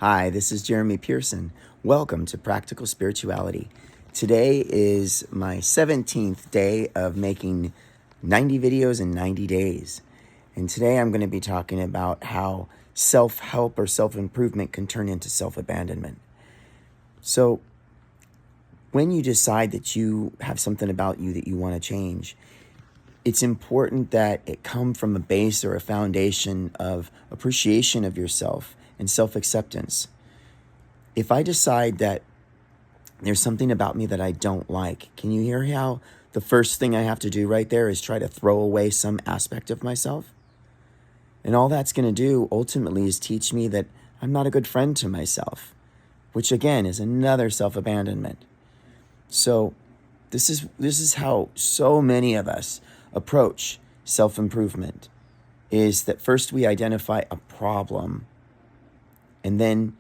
Hi, this is Jeremy Pearson. Welcome to Practical Spirituality. Today is my 17th day of making 90 videos in 90 days. And today I'm going to be talking about how self-help or self-improvement can turn into self-abandonment. So when you decide that you have something about you that you want to change, it's important that it come from a base or a foundation of appreciation of yourself and self-acceptance. If I decide that there's something about me that I don't like, can you hear how the first thing I have to do right there is try to throw away some aspect of myself? And all that's going to do ultimately is teach me that I'm not a good friend to myself, which again is another self-abandonment. So this is how so many of us approach self-improvement, is that first we identify a problem, and then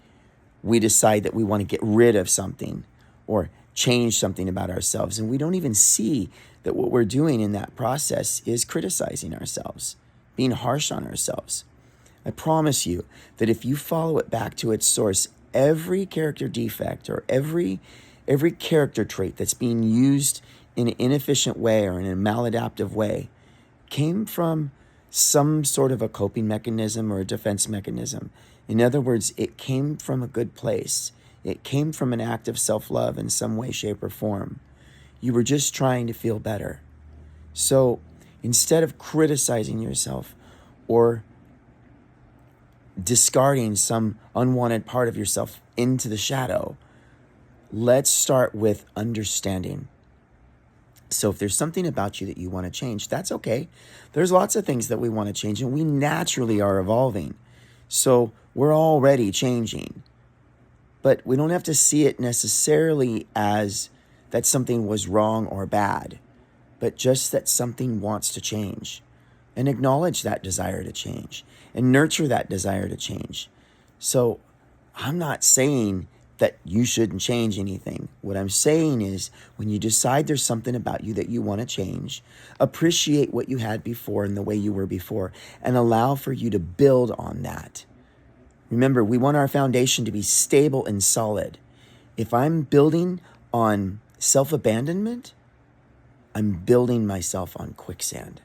we decide that we want to get rid of something or change something about ourselves. And we don't even see that what we're doing in that process is criticizing ourselves, being harsh on ourselves. I promise you that if you follow it back to its source, every character defect or every character trait that's being used in an inefficient way or in a maladaptive way came from some sort of a coping mechanism or a defense mechanism. In other words, it came from a good place. It came from an act of self-love in some way, shape, or form. You were just trying to feel better. So instead of criticizing yourself or discarding some unwanted part of yourself into the shadow, let's start with understanding. So if there's something about you that you want to change, that's okay. There's lots of things that we want to change, and we naturally are evolving. So we're already changing. But we don't have to see it necessarily as that something was wrong or bad, but just that something wants to change. And acknowledge that desire to change and nurture that desire to change. So I'm not saying that you shouldn't change anything. What I'm saying is when you decide there's something about you that you want to change, appreciate what you had before and the way you were before, and allow for you to build on that. Remember, we want our foundation to be stable and solid. If I'm building on self-abandonment, I'm building myself on quicksand.